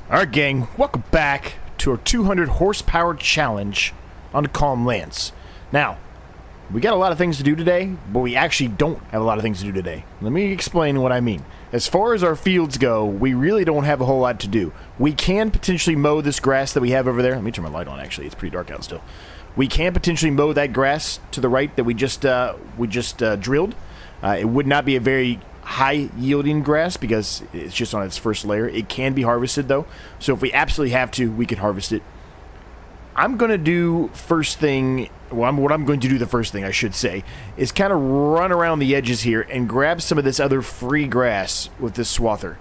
Alright gang, welcome back to our 200 horsepower challenge on the Calm Lands. Now, we got a lot of things to do today, but we actually don't have a lot of things to do today. Let me explain what I mean. As far as our fields go, we really don't have a whole lot to do. We can potentially mow this grass that we have over there. Let me turn my light on actually, it's pretty dark out still. We can potentially mow that grass to the right that we just drilled. It would not be a very high yielding grass because it's just on its first layer. It can be harvested though, so if we absolutely have to, we can harvest it. I'm gonna do first thing, what I'm going to do the first thing I should say is kind of run around the edges here and grab some of this other free grass with this swather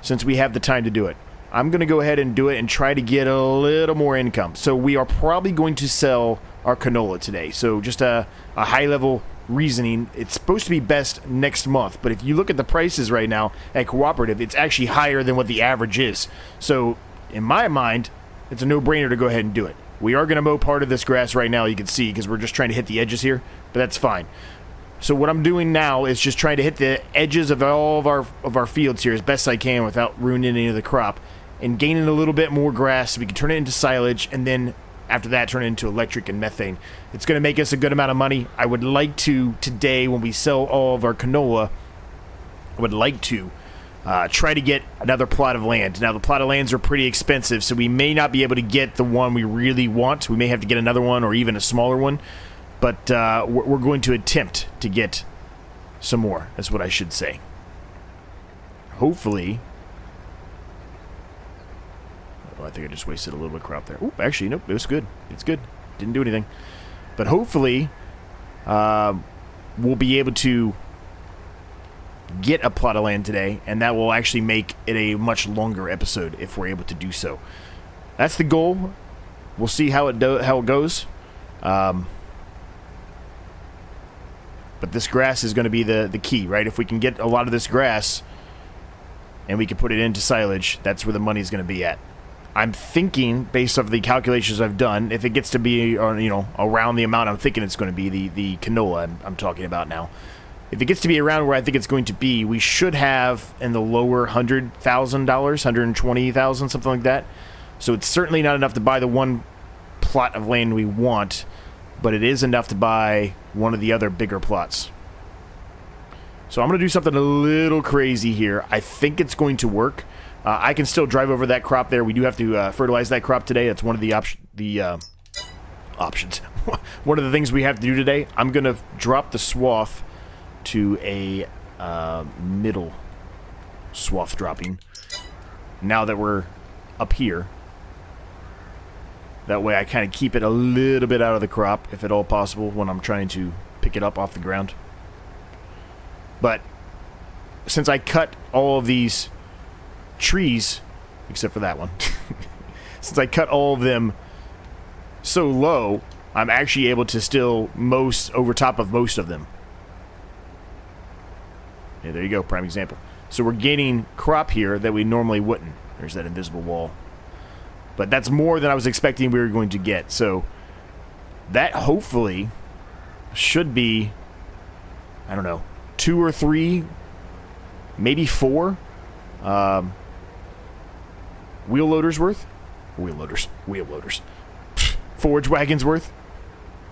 since we have the time to do it. I'm gonna go ahead and do it and try to get a little more income. So we are probably going to sell our canola today, so just a high level reasoning. It's supposed to be best next month, but if you look at the prices right now at Cooperative, it's actually higher than what the average is. So in my mind, it's a no-brainer to go ahead and do it. We are going to mow part of this grass right now, you can see, because we're just trying to hit the edges here, but that's fine. So what I'm doing now is just trying to hit the edges of all of our fields here as best I can without ruining any of the crop and gaining a little bit more grass so we can turn it into silage, and then after that turn it into electric and methane. It's going to make us a good amount of money. I would like to, today when we sell all of our canola, I would like to try to get another plot of land. Now the plot of lands are pretty expensive, so we may not be able to get the one we really want. We may have to get another one or even a smaller one, but we're going to attempt to get some more. That's what I should say. Hopefully. Oh, I think I just wasted a little bit of crop there. Oop, actually, nope, it was good. It's good. Didn't do anything. But hopefully, we'll be able to get a plot of land today, and that will actually make it a much longer episode if we're able to do so. That's the goal. We'll see how it goes. But this grass is going to be the key, right? If we can get a lot of this grass and we can put it into silage, that's where the money's going to be at. I'm thinking, based off the calculations I've done, if it gets to be, around the amount I'm thinking it's going to be, the canola I'm talking about now. If it gets to be around where I think it's going to be, we should have in the lower $100,000, $120,000, something like that. So it's certainly not enough to buy the one plot of land we want, but it is enough to buy one of the other bigger plots. So I'm going to do something a little crazy here. I think it's going to work. I can still drive over that crop there. We do have to fertilize that crop today. That's one of the options. One of the things we have to do today. I'm going to drop the swath to a middle swath dropping now that we're up here. That way I kind of keep it a little bit out of the crop, if at all possible, when I'm trying to pick it up off the ground. But since I cut all of these trees, except for that one, since I cut all of them so low, I'm actually able to still mow over top of most of them. Yeah, there you go, prime example. So we're gaining crop here that we normally wouldn't. There's that invisible wall. But that's more than I was expecting we were going to get. So that hopefully should be, I don't know, 2 or 3, maybe 4 wheel loaders worth? Wheel loaders. Forage wagons worth?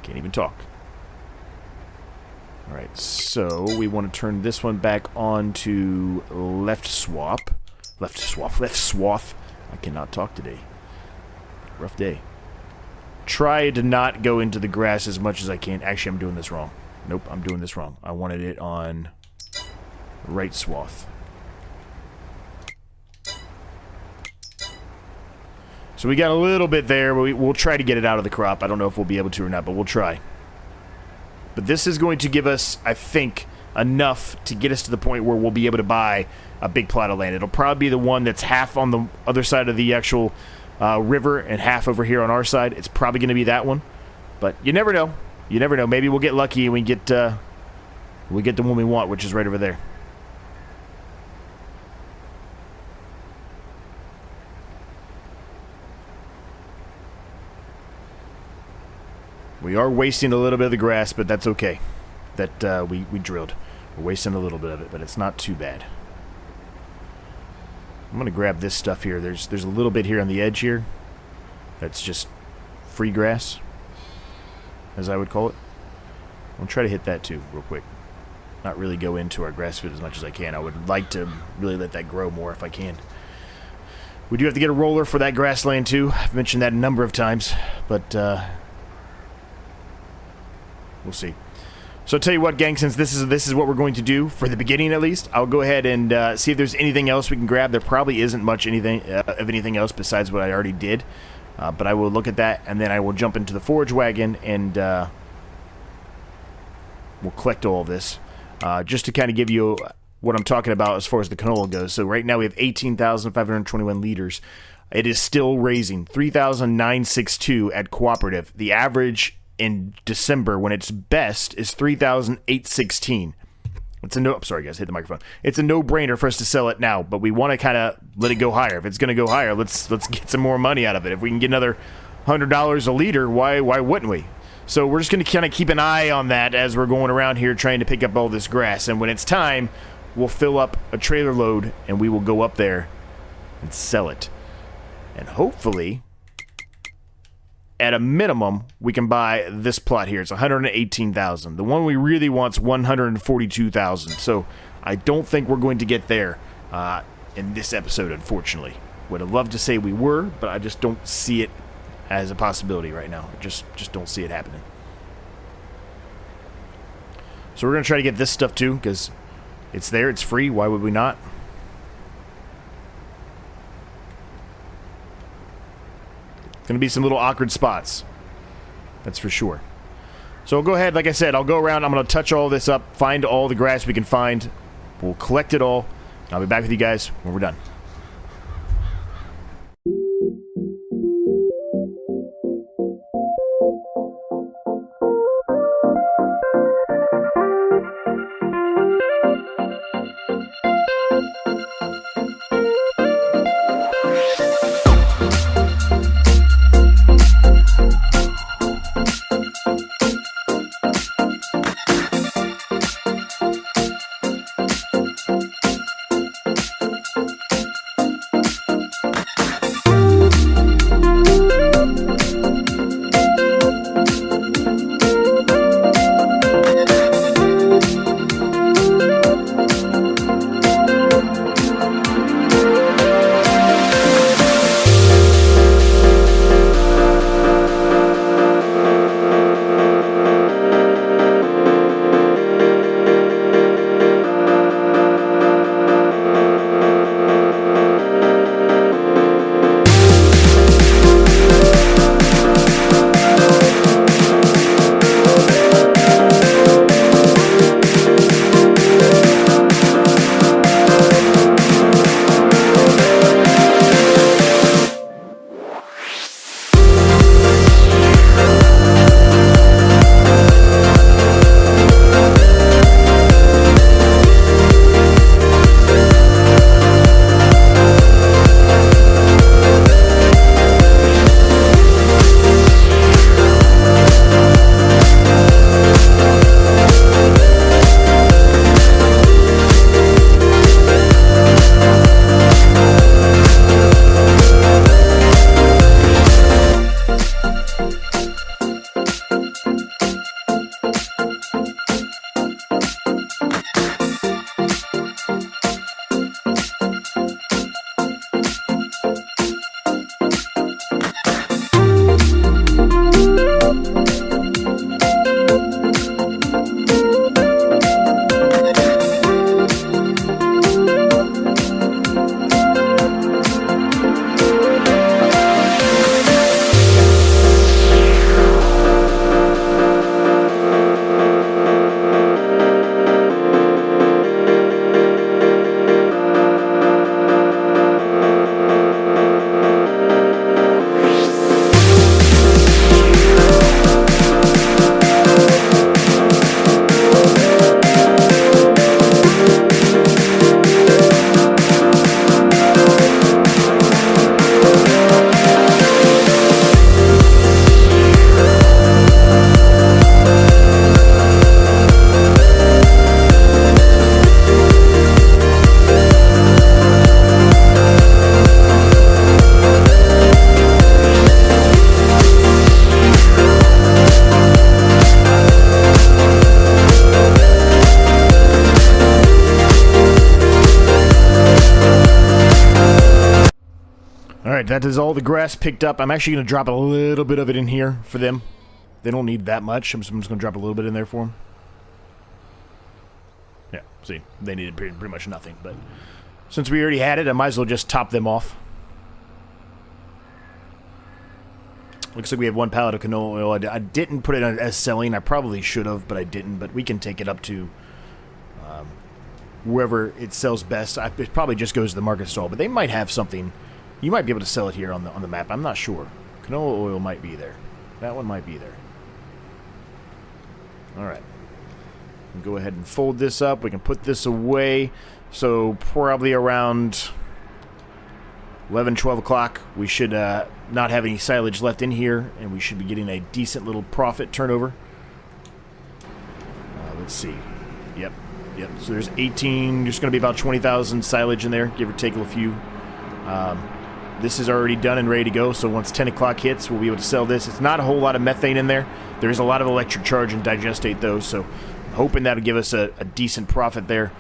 Can't even talk. Alright, so we want to turn this one back on to left swath. I cannot talk today. Rough day. Try to not go into the grass as much as I can. Actually, I'm doing this wrong. Nope, I'm doing this wrong. I wanted it on right swath. So we got a little bit there, but we'll try to get it out of the crop. I don't know if we'll be able to or not, but we'll try. But this is going to give us, I think, enough to get us to the point where we'll be able to buy a big plot of land. It'll probably be the one that's half on the other side of the actual river and half over here on our side. It's probably going to be that one. But you never know. You never know. Maybe we'll get lucky and we get the one we want, which is right over there. We are wasting a little bit of the grass, but that's okay. That we drilled. We're wasting a little bit of it, but it's not too bad. I'm gonna grab this stuff here. There's a little bit here on the edge here. That's just free grass, as I would call it. I'll try to hit that too, real quick. Not really go into our grass fit as much as I can. I would like to really let that grow more if I can. We do have to get a roller for that grassland too. I've mentioned that a number of times, but we'll see. So I'll tell you what, gang, since this is what we're going to do for the beginning at least, I'll go ahead and see if there's anything else we can grab. There probably isn't much of anything else besides what I already did, but I will look at that, and then I will jump into the forage wagon, and we'll collect all of this, just to kind of give you what I'm talking about as far as the canola goes. So right now we have 18,521 liters. It is still raising 3,962 at cooperative. The average in December, when it's best, is 3,816. It's a no. Sorry, guys, hit the microphone. It's a no-brainer for us to sell it now, but we want to kind of let it go higher. If it's going to go higher, let's get some more money out of it. If we can get another $100 a liter, why wouldn't we? So we're just going to kind of keep an eye on that as we're going around here trying to pick up all this grass. And when it's time, we'll fill up a trailer load and we will go up there and sell it. And hopefully, at a minimum, we can buy this plot here. It's 118,000. The one we really want's 142,000. So I don't think we're going to get there in this episode, unfortunately. Would have loved to say we were, but I just don't see it as a possibility right now. Just don't see it happening. So we're going to try to get this stuff too, because it's there, it's free. Why would we not? Going to be some little awkward spots. That's for sure. So go ahead, like I said, I'll go around. I'm going to touch all this up, find all the grass we can find. We'll collect it all. And I'll be back with you guys when we're done. Alright, that is all the grass picked up. I'm actually going to drop a little bit of it in here for them. They don't need that much. I'm just going to drop a little bit in there for them. Yeah, see, they needed pretty much nothing. But since we already had it, I might as well just top them off. Looks like we have 1 pallet of canola oil. I didn't put it as selling. I probably should have, but I didn't. But we can take it up to wherever it sells best. It probably just goes to the market stall, but they might have something. You might be able to sell it here on the map. I'm not sure. Canola oil might be there. That one might be there. All right. Go ahead and fold this up. We can put this away. So probably around 11, 12 o'clock, we should not have any silage left in here, and we should be getting a decent little profit turnover. Let's see. Yep. So there's 18. There's going to be about 20,000 silage in there, give or take a few. This is already done and ready to go, so once 10 o'clock hits, we'll be able to sell this. It's not a whole lot of methane in there. There is a lot of electric charge and digestate, though, so I'm hoping that'll give us a decent profit there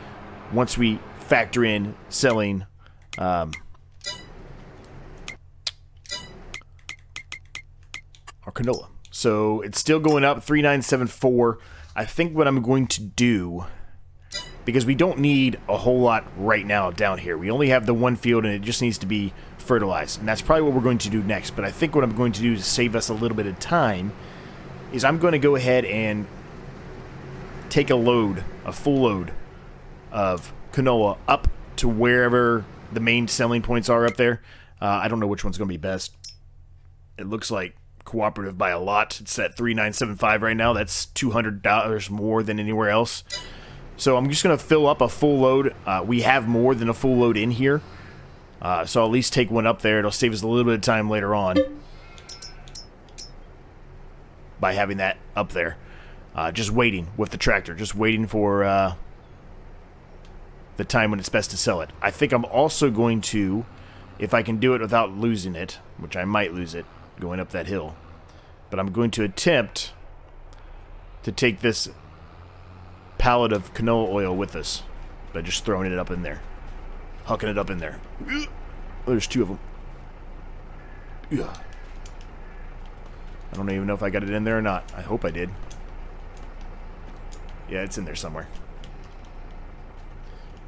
once we factor in selling our canola. So it's still going up, 3,974. I think what I'm going to do, because we don't need a whole lot right now down here. We only have the one field, and it just needs to be fertilized. And that's probably what we're going to do next. But I think what I'm going to do to save us a little bit of time is I'm going to go ahead and take a full load of canola up to wherever the main selling points are up there. I don't know which one's going to be best. It looks like cooperative by a lot. It's at 3,975 right now. That's $200 more than anywhere else. So I'm just going to fill up a full load. We have more than a full load in here. So I'll at least take one up there. It'll save us a little bit of time later on by having that up there. Just waiting with the tractor. Just waiting for the time when it's best to sell it. I think I'm also going to, if I can do it without losing it, which I might lose it going up that hill, but I'm going to attempt to take this pallet of canola oil with us by just throwing it up in there, hucking it up in there. Oh, there's 2 of them. I don't even know if I got it in there or not. I hope I did. Yeah, it's in there somewhere.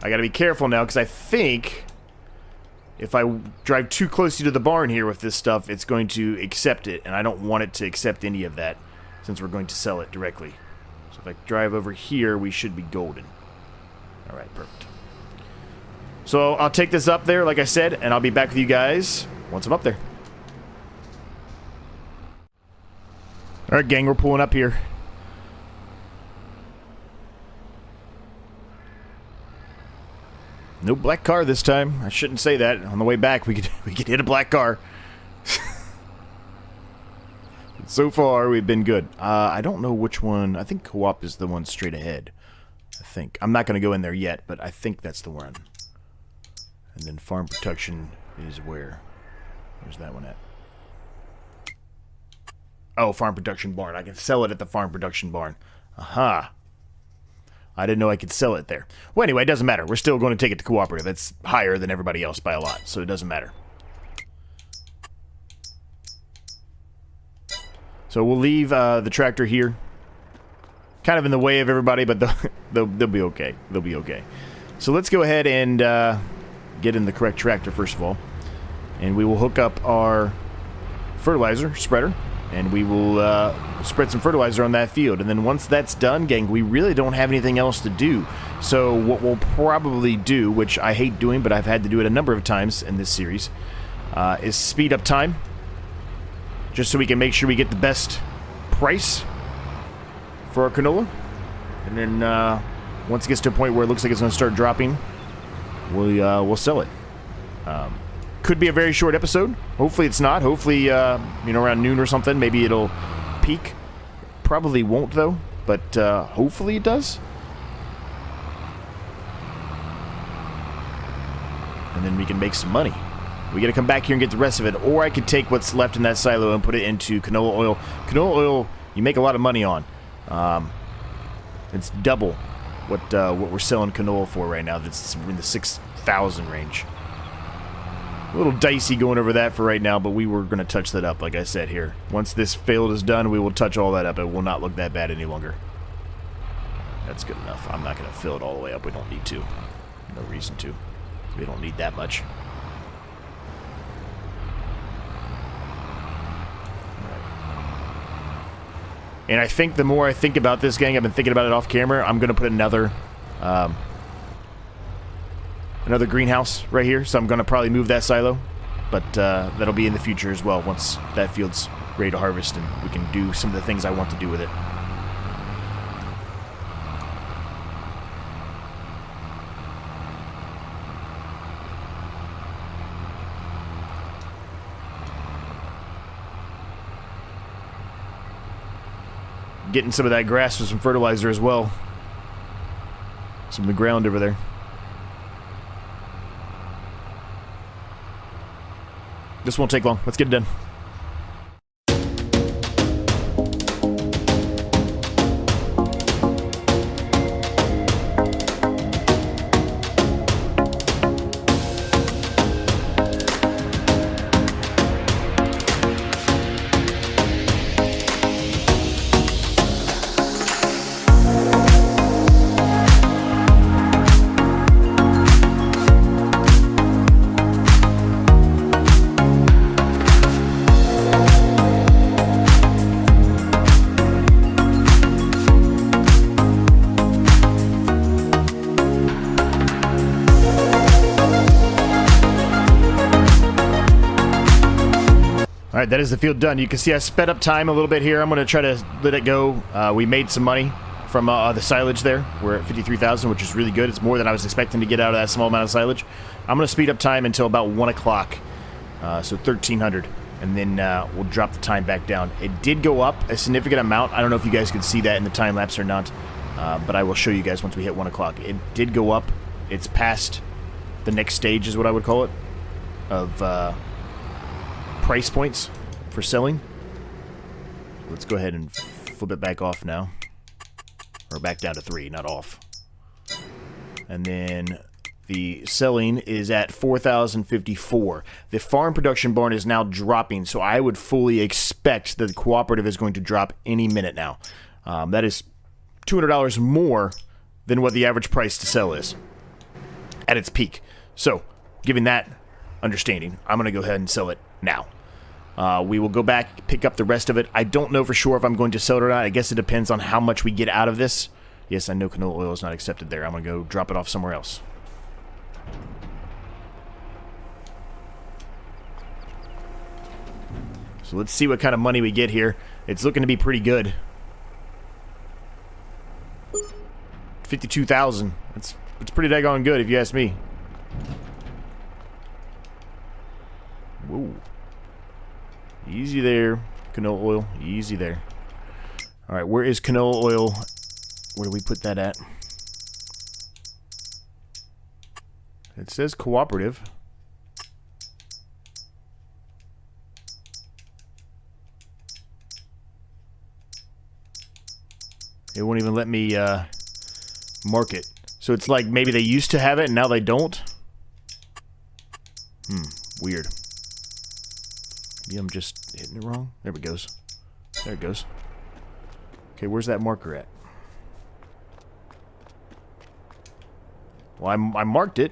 I gotta be careful now, because I think if I drive too closely to the barn here with this stuff, it's going to accept it, and I don't want it to accept any of that since we're going to sell it directly. So if I drive over here, we should be golden. Alright, perfect. So I'll take this up there, like I said, and I'll be back with you guys once I'm up there. Alright, gang, we're pulling up here. No black car this time. I shouldn't say that. On the way back, we could hit a black car. So far, we've been good. I don't know which one. I think Co-op is the one straight ahead. I think. I'm not going to go in there yet, but I think that's the one. And then farm protection is where? Where's that one at? Oh, farm production barn. I can sell it at the farm production barn. Aha. I didn't know I could sell it there. Well, anyway, it doesn't matter. We're still going to take it to cooperative. It's higher than everybody else by a lot, so it doesn't matter. So we'll leave the tractor here. Kind of in the way of everybody, but they'll be okay. They'll be okay. So let's go ahead and get in the correct tractor, first of all. And we will hook up our fertilizer spreader. And we will spread some fertilizer on that field. And then once that's done, gang, we really don't have anything else to do. So what we'll probably do, which I hate doing, but I've had to do it a number of times in this series, is speed up time. Just so we can make sure we get the best price for our canola. And then once it gets to a point where it looks like it's going to start dropping, we'll sell it. Could be a very short episode. Hopefully it's not. Hopefully, around noon or something, maybe it'll peak. Probably won't, though. But hopefully it does. And then we can make some money. We got to come back here and get the rest of it. Or I could take what's left in that silo and put it into canola oil. Canola oil, you make a lot of money on. It's double what we're selling canola for right now. That's in the 6,000 range. A little dicey going over that for right now, but we were going to touch that up, like I said here. Once this field is done, we will touch all that up. It will not look that bad any longer. That's good enough. I'm not going to fill it all the way up. We don't need to. No reason to. We don't need that much. And I think the more I think about this, gang, I've been thinking about it off camera, I'm going to put another greenhouse right here. So I'm going to probably move that silo. But that'll be in the future as well once that field's ready to harvest and we can do some of the things I want to do with it. Getting some of that grass with some fertilizer as well. Some of the ground over there. This won't take long. Let's get it done. Alright, that is the field done. You can see I sped up time a little bit here. I'm going to try to let it go. We made some money from the silage there. We're at 53,000, which is really good. It's more than I was expecting to get out of that small amount of silage. I'm going to speed up time until about 1 o'clock, so 1,300, and then we'll drop the time back down. It did go up a significant amount. I don't know if you guys could see that in the time lapse or not, but I will show you guys once we hit 1 o'clock. It did go up. It's past the next stage is what I would call it, of price points for selling. Let's go ahead and flip it back off now. Or back down to 3, not off. And then the selling is at 4,054. The farm production barn is now dropping, so I would fully expect that the cooperative is going to drop any minute now. That is $200 more than what the average price to sell is at its peak. So, given that understanding, I'm going to go ahead and sell it now. We will go back, pick up the rest of it. I don't know for sure if I'm going to sell it or not. I guess it depends on how much we get out of this. Yes, I know canola oil is not accepted there. I'm going to go drop it off somewhere else. So let's see what kind of money we get here. It's looking to be pretty good. 52,000. It's pretty daggone good if you ask me. Whoa. Easy there, canola oil. Easy there. Alright, where is canola oil? Where do we put that at? It says cooperative. It won't even let me mark it. So it's like maybe they used to have it and now they don't? Weird. Maybe I'm just hitting it wrong. There it goes. There it goes. Okay, where's that marker at? Well, I marked it.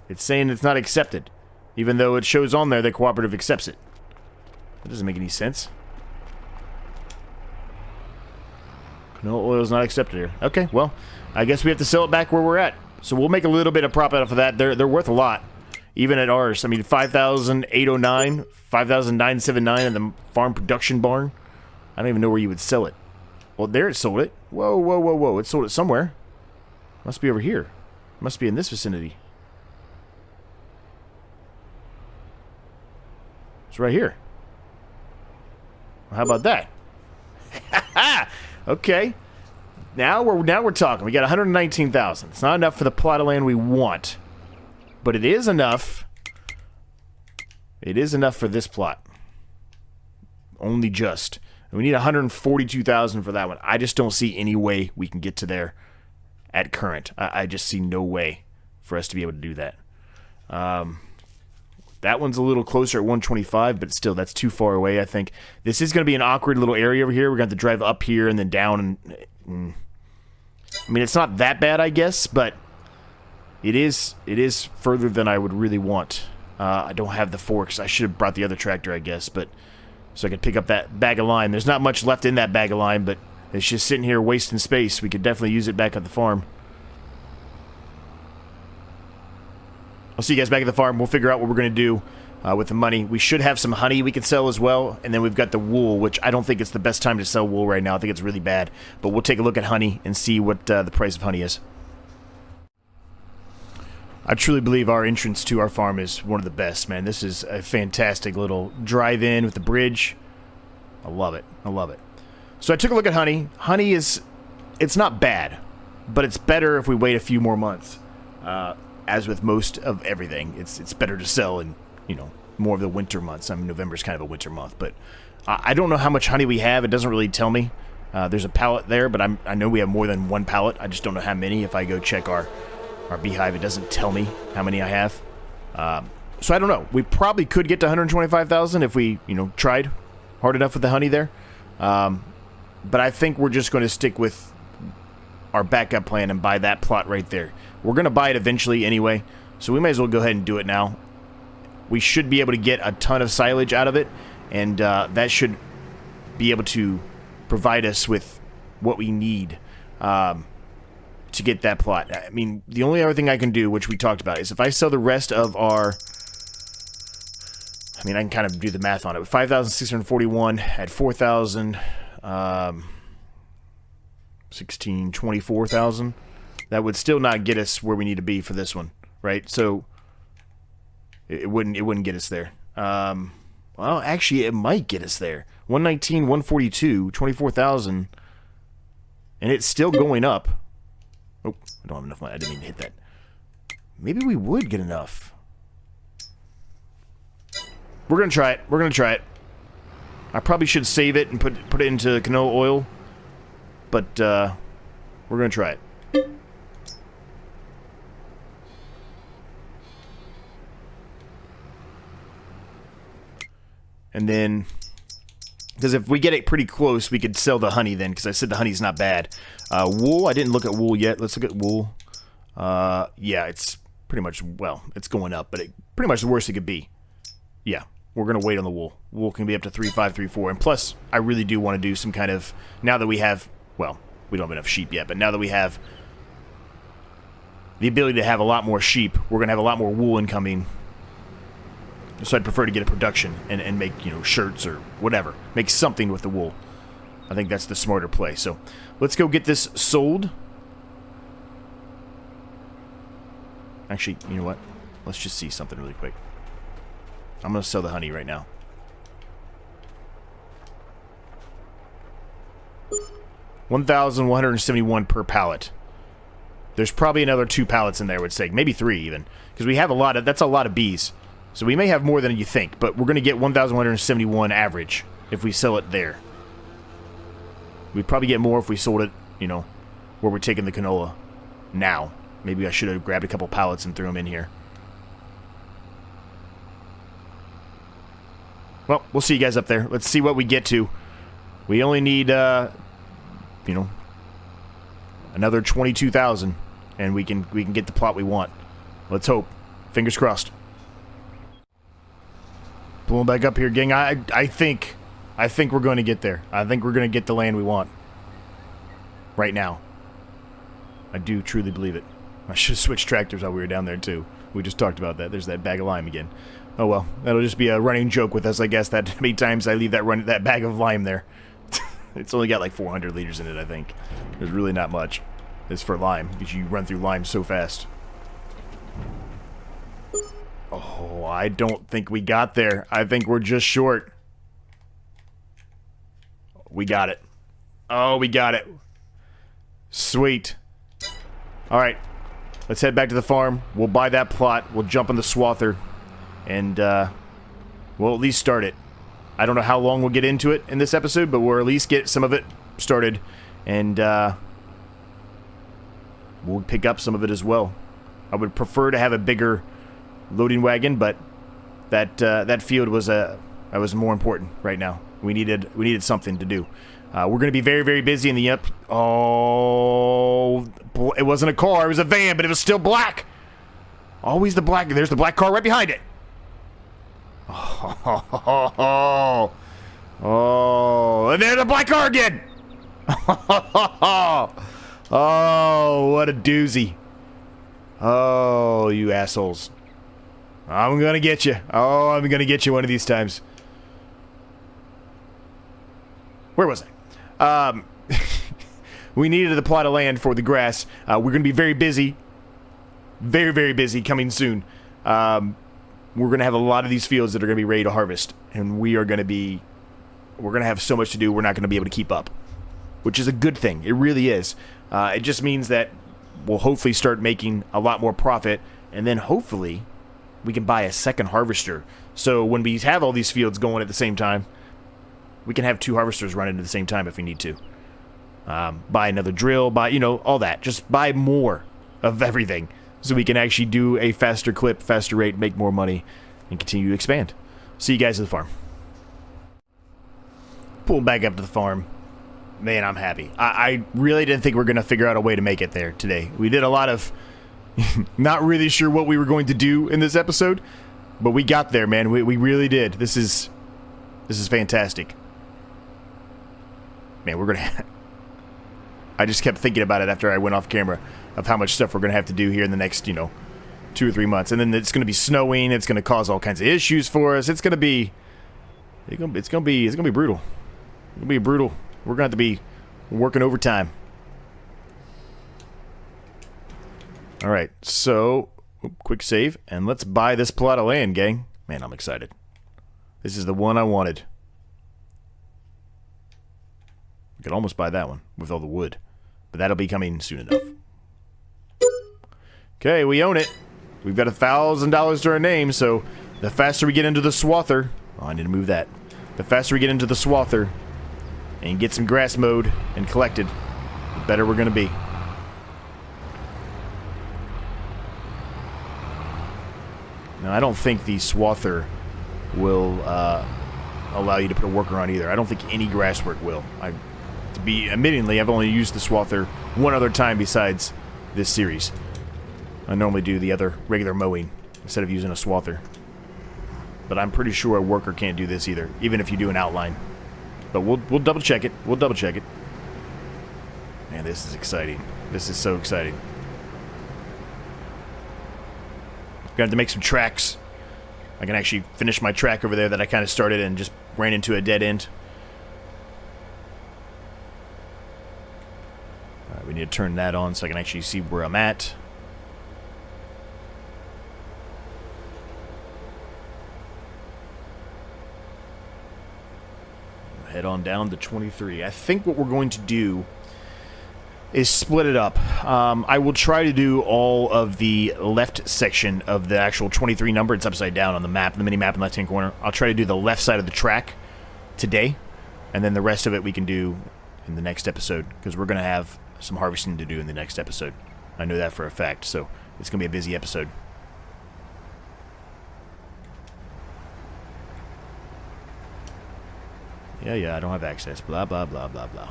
It's saying it's not accepted, even though it shows on there that cooperative accepts it. That doesn't make any sense. Canola oil is not accepted here. Okay, well, I guess we have to sell it back where we're at. So we'll make a little bit of profit off of that. They're worth a lot. Even at ours, I mean, 5,809, 5,979 in the farm production barn. I don't even know where you would sell it. Well, there it sold it. Whoa, whoa, whoa, whoa. It sold it somewhere. Must be over here. Must be in this vicinity. It's right here. Well, how about that? Okay. Now we're talking. We got 119,000. It's not enough for the plot of land we want. But it is enough. It is enough for this plot. Only just. And we need 142,000 for that one. I just don't see any way we can get to there at current. I just see no way for us to be able to do that. That one's a little closer at 125, but still, that's too far away, I think. This is going to be an awkward little area over here. We're going to have to drive up here and then down. I mean, it's not that bad, I guess, but it is further than I would really want. I don't have the forks. I should have brought the other tractor, I guess, but so I could pick up that bag of lime. There's not much left in that bag of lime, but it's just sitting here wasting space. We could definitely use it back at the farm. I'll see you guys back at the farm. We'll figure out what we're going to do with the money. We should have some honey we could sell as well. And then we've got the wool, which I don't think it's the best time to sell wool right now. I think it's really bad. But we'll take a look at honey and see what the price of honey is. I truly believe our entrance to our farm is one of the best, man. This is a fantastic little drive-in with the bridge. I love it. I love it. So I took a look at honey. Honey is, it's not bad, but it's better if we wait a few more months. As with most of everything, it's better to sell in, you know, more of the winter months. I mean, November's kind of a winter month, but I don't know how much honey we have. It doesn't really tell me. There's a pallet there, but I know we have more than one pallet. I just don't know how many. If I go check our beehive, it doesn't tell me how many I have. So I don't know. We probably could get to 125,000 if we, you know, tried hard enough with the honey there. But I think we're just going to stick with our backup plan and buy that plot right there. We're going to buy it eventually anyway, so we might as well go ahead and do it now. We should be able to get a ton of silage out of it, and that should be able to provide us with what we need to get that plot. I mean, the only other thing I can do, which we talked about, is if I sell the rest of our... I mean, I can kind of do the math on it. 5,641 at 4,000... 16, 24,000. That would still not get us where we need to be for this one, right? So it wouldn't get us there. Well, actually, it might get us there. 119, 142, 24,000, and it's still going up. Oh, I don't have enough money. I didn't mean to hit that. Maybe we would get enough. We're gonna try it. We're gonna try it. I probably should save it and put it into canola oil, but we're gonna try it. And then, because if we get it pretty close, we could sell the honey then, because I said the honey's not bad. Wool, I didn't look at wool yet. Let's look at wool. Yeah, it's pretty much, well, it's going up, but pretty much the worst it could be. Yeah, we're going to wait on the wool. Wool can be up to 3.5, 3.4. And plus, I really do want to do some kind of, now that we have, well, we don't have enough sheep yet, but now that we have the ability to have a lot more sheep, we're going to have a lot more wool incoming. So I'd prefer to get a production and make, you know, shirts or whatever. Make something with the wool. I think that's the smarter play. So let's go get this sold. Actually, you know what? Let's just see something really quick. I'm going to sell the honey right now. $1,171 per pallet. There's probably another 2 pallets in there, I would say. Maybe 3 even. Because we have a lot of, that's a lot of bees. So we may have more than you think, but we're going to get 1,171 average if we sell it there. We'd probably get more if we sold it, you know, where we're taking the canola now. Maybe I should have grabbed a couple pallets and threw them in here. Well, we'll see you guys up there. Let's see what we get to. We only need, you know, another 22,000, and we can get the plot we want. Let's hope. Fingers crossed. Pulling back up here, gang. I think we're going to get there. I think we're going to get the land we want. Right now. I do truly believe it. I should have switched tractors while we were down there, too. We just talked about that. There's that bag of lime again. Oh, well. That'll just be a running joke with us, I guess, that many times I leave that bag of lime there. It's only got like 400 liters in it, I think. There's really not much. It's for lime, because you run through lime so fast. Oh, I don't think we got there. I think we're just short. We got it. Oh, we got it. Sweet. Alright. Let's head back to the farm. We'll buy that plot. We'll jump on the swather. And, we'll at least start it. I don't know how long we'll get into it in this episode, but we'll at least get some of it started. And, we'll pick up some of it as well. I would prefer to have a bigger loading wagon, but that field was more important right now. We needed something to do. We're going to be very, very busy in the Oh, it wasn't a car, it was a van, but it was still black. Always the black. There's the black car right behind it. Oh, and there's the black car again. Oh, what a doozy. Oh, you assholes. I'm gonna get you. Oh, I'm gonna get you one of these times. Where was I? We needed the plot of land for the grass. We're gonna be very busy. Very, very busy coming soon. We're gonna have a lot of these fields that are gonna be ready to harvest. And we're gonna have so much to do, we're not gonna be able to keep up. Which is a good thing. It really is. It just means that we'll hopefully start making a lot more profit, and then hopefully we can buy a second harvester. So when we have all these fields going at the same time, we can have 2 harvesters running at the same time if we need to. Buy another drill, buy, all that. Just buy more of everything so we can actually do a faster clip, faster rate, make more money, and continue to expand. See you guys at the farm. Pull back up to the farm. Man, I'm happy. I really didn't think we were going to figure out a way to make it there today. We did a lot of not really sure what we were going to do in this episode, but we got there, man. We really did. This is fantastic. Man, we're going to... I just kept thinking about it after I went off camera of how much stuff we're going to have to do here in the next, 2 or 3 months. And then it's going to be snowing. It's going to cause all kinds of issues for us. It's going to be brutal. It's going to be brutal. We're going to have to be working overtime. All right, so quick save, and let's buy this plot of land, gang. Man, I'm excited. This is the one I wanted. We could almost buy that one with all the wood, but that'll be coming soon enough. Okay, we own it. We've got $1,000 to our name, so the faster we get into the swather... Oh, I need to move that. The faster we get into the swather and get some grass mowed and collected, the better we're going to be. Now, I don't think the swather will allow you to put a worker on either. I don't think any grass work will. To be admittingly, I've only used the swather one other time besides this series. I normally do the other regular mowing instead of using a swather. But I'm pretty sure a worker can't do this either, even if you do an outline. But we'll double check it. We'll double check it. Man, this is exciting. This is so exciting. Gonna have to make some tracks. I can actually finish my track over there that I kind of started and just ran into a dead end. Alright, we need to turn that on so I can actually see where I'm at. Head on down to 23. I think what we're going to do is split it up. I will try to do all of the left section of the actual 23 number. It's upside down on the map, the mini map in the left-hand corner. I'll try to do the left side of the track today, and then the rest of it we can do in the next episode, because we're going to have some harvesting to do in the next episode. I know that for a fact, so it's going to be a busy episode. Yeah, I don't have access. Blah, blah, blah, blah, blah.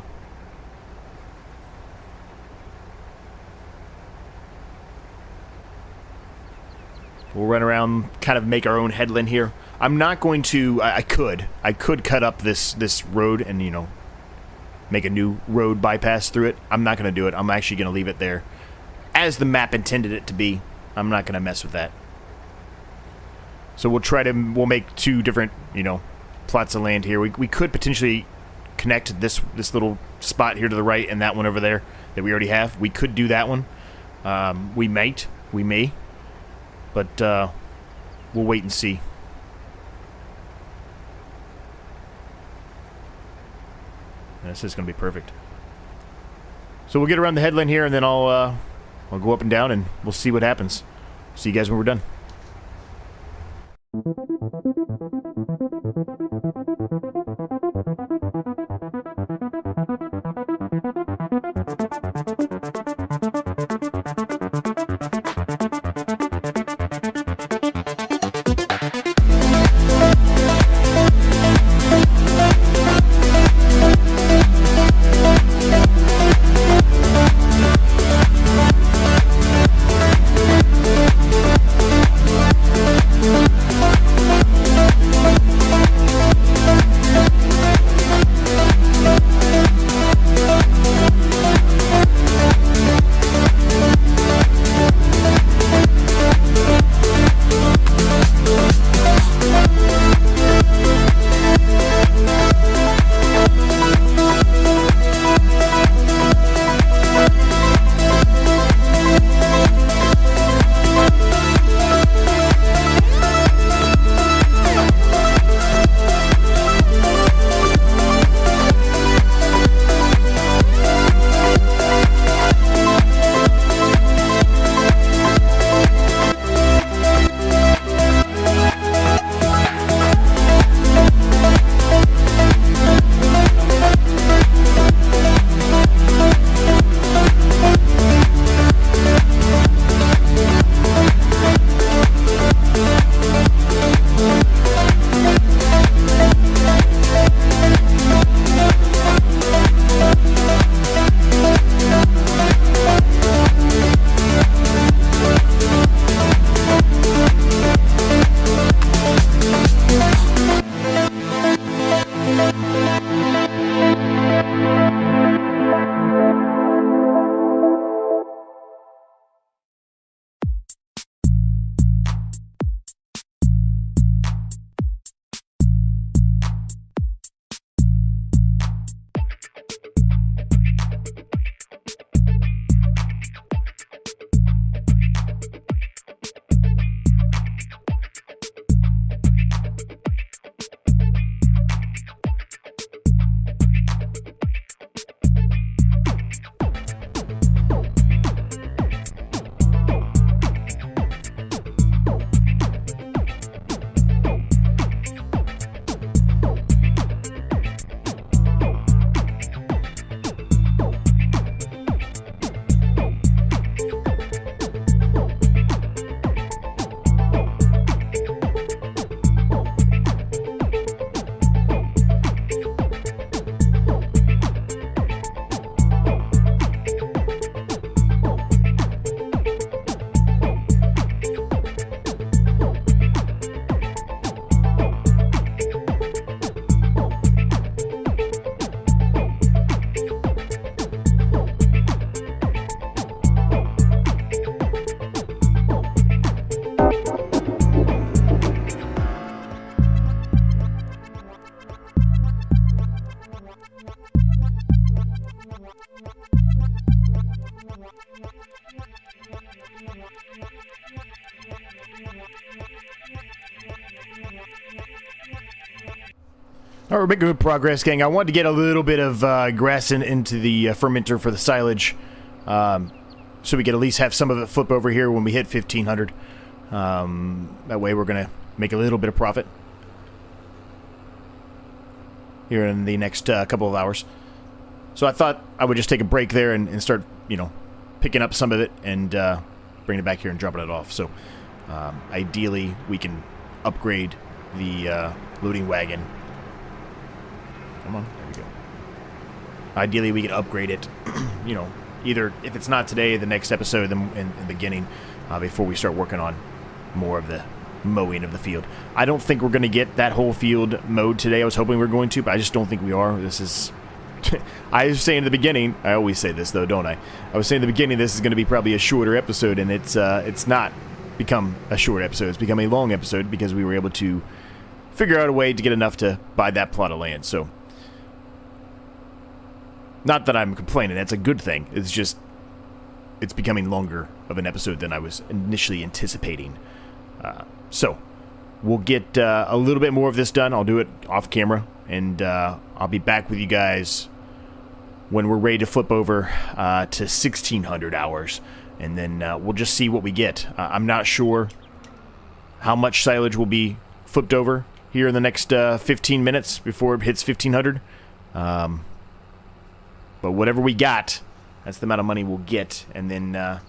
We'll run around, kind of make our own headland here. I'm not going to... I could cut up this road and, make a new road bypass through it. I'm not going to do it. I'm actually going to leave it there as the map intended it to be. I'm not going to mess with that. So we'll make 2 different, plots of land here. We could potentially connect this little spot here to the right and that one over there that we already have. We could do that one. We may. But we'll wait and see. This is going to be perfect. So we'll get around the headland here, and then I'll go up and down, and we'll see what happens. See you guys when we're done. All right, we're making good progress, gang. I wanted to get a little bit of grass into the fermenter for the silage, so we could at least have some of it flip over here when we hit 1,500. That way we're going to make a little bit of profit here in the next couple of hours. So I thought I would just take a break there and start, you know, picking up some of it and bringing it back here and dropping it off. So ideally we can upgrade the loading wagon. Come on, there we go. Ideally, we can upgrade it, you know, either if it's not today, the next episode in the beginning, before we start working on more of the mowing of the field. I don't think we're going to get that whole field mowed today. I was hoping we were going to, but I just don't think we are. This is... I was saying in the beginning, I always say this though, don't I? I was saying in the beginning this is going to be probably a shorter episode, and it's not become a short episode. It's become a long episode because we were able to figure out a way to get enough to buy that plot of land, so... Not that I'm complaining, that's a good thing. It's just, it's becoming longer of an episode than I was initially anticipating. So, we'll get a little bit more of this done. I'll do it off camera, and I'll be back with you guys when we're ready to flip over to 1,600 hours. And then we'll just see what we get. I'm not sure how much silage will be flipped over here in the next 15 minutes before it hits 1,500. But whatever we got, that's the amount of money we'll get, and then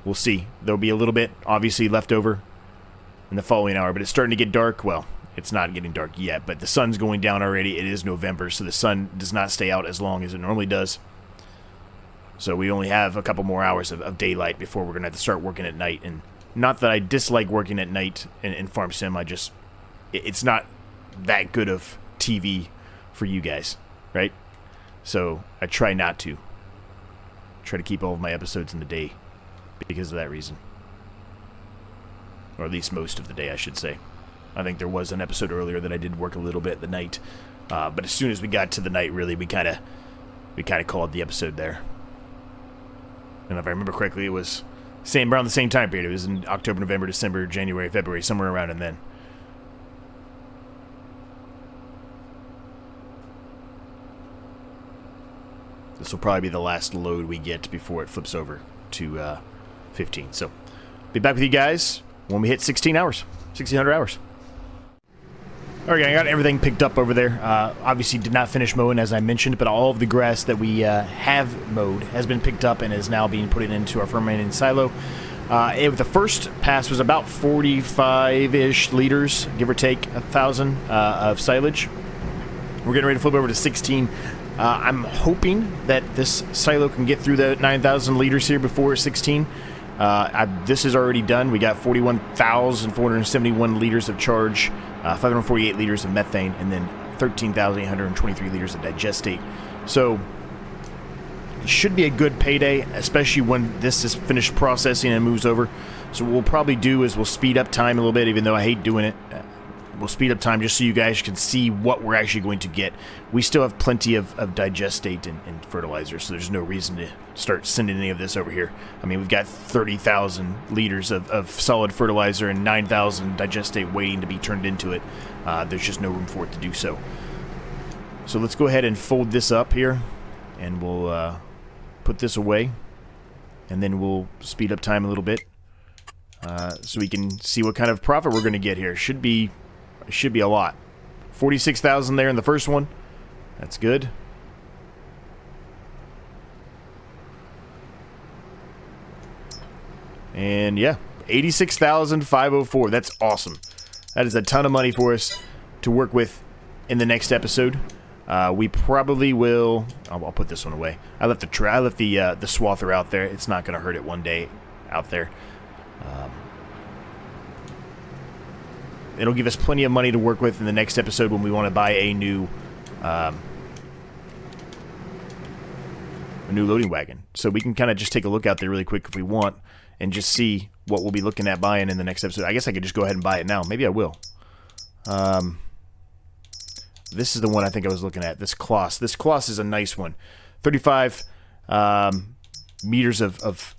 we'll see. There'll be a little bit, obviously, left over in the following hour, but it's starting to get dark. Well, it's not getting dark yet, but the sun's going down already. It is November, so the sun does not stay out as long as it normally does. So we only have a couple more hours of daylight before we're going to have to start working at night. And not that I dislike working at night in Farm Sim, it's not that good of TV for you guys, right? So I try not to. Try to keep all of my episodes in the day because of that reason. Or at least most of the day, I should say. I think there was an episode earlier that I did work a little bit at the night. But as soon as we got to the night, really, we kind of called the episode there. And if I remember correctly, it was around the same time period. It was in October, November, December, January, February, somewhere around in then. This will probably be the last load we get before it flips over to 15. So, be back with you guys when we hit 1,600 hours. Alright, I got everything picked up over there. Obviously did not finish mowing as I mentioned, but all of the grass that we have mowed has been picked up and is now being put into our fermenting silo. The first pass was about 45-ish liters, give or take 1,000 of silage. We're getting ready to flip over to 16. I'm hoping that this silo can get through the 9,000 liters here before 16. This is already done. We got 41,471 liters of charge, 548 liters of methane, and then 13,823 liters of digestate. So, it should be a good payday, especially when this is finished processing and moves over. So what we'll probably do is we'll speed up time a little bit, even though I hate doing it. We'll speed up time just so you guys can see what we're actually going to get. We still have plenty of digestate and fertilizer, so there's no reason to start sending any of this over here. I mean, we've got 30,000 liters of solid fertilizer and 9,000 digestate waiting to be turned into it. There's just no room for it to do so. So let's go ahead and fold this up here, and we'll put this away, and then we'll speed up time a little bit so we can see what kind of profit we're going to get here. Should be a lot. 46,000 there in the first one. That's good. And yeah, 86,504. That's awesome. That is a ton of money for us to work with in the next episode. We probably will. I'll put this one away. I left the swather out there. It's not going to hurt it one day out there. It'll give us plenty of money to work with in the next episode when we want to buy a new loading wagon. So we can kind of just take a look out there really quick if we want and just see what we'll be looking at buying in the next episode. I guess I could just go ahead and buy it now. Maybe I will. This is the one I think I was looking at. This Kloss. This Kloss is a nice one. 35 meters of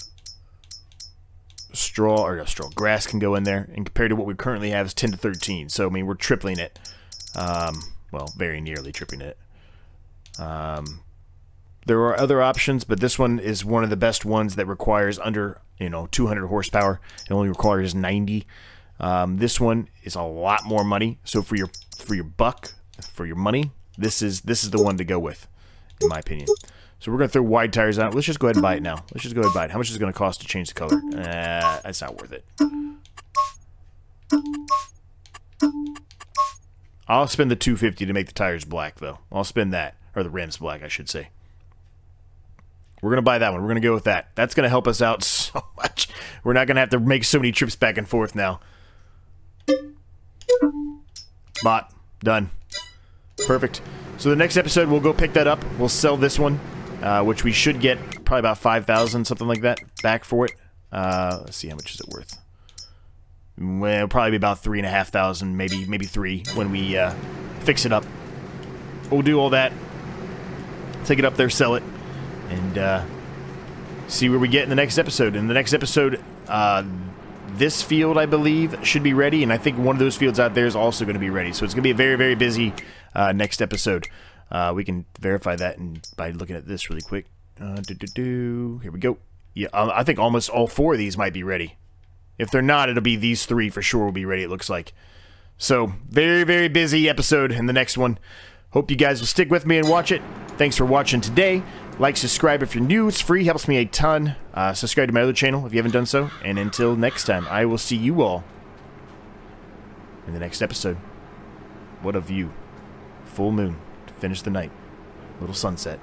grass can go in there, and compared to what we currently have is 10 to 13. So I mean, we're tripling it. Well, very nearly tripping it. There are other options, but this one is one of the best ones that requires under, 200 horsepower. It only requires 90. This one is a lot more money. So for your buck, for your money, this is the one to go with, in my opinion. So we're gonna throw wide tires on it. Let's just go ahead and buy it now. Let's just go ahead and buy it. How much is it gonna cost to change the color? That's not worth it. I'll spend the $250 to make the tires black, though. I'll spend that, or the rims black, I should say. We're going to buy that one. We're going to go with that. That's going to help us out so much. We're not going to have to make so many trips back and forth now. Bought. Done. Perfect. So the next episode, we'll go pick that up. We'll sell this one, which we should get probably about $5,000, something like that, back for it. Let's see, how much is it worth? Well, it'll probably be about $3,500, maybe $3,000 when we fix it up. We'll do all that. Take it up there, sell it. And see where we get in the next episode. In the next episode, this field, I believe, should be ready. And I think one of those fields out there is also going to be ready. So it's going to be a very, very busy next episode. We can verify that by looking at this really quick. Here we go. Yeah, I think almost all 4 of these might be ready. If they're not, it'll be these 3 for sure will be ready, it looks like. So, very, very busy episode in the next one. Hope you guys will stick with me and watch it. Thanks for watching today. Like, subscribe if you're new. It's free. Helps me a ton. Subscribe to my other channel if you haven't done so. And until next time, I will see you all in the next episode. What a view. Full moon to finish the night. Little sunset.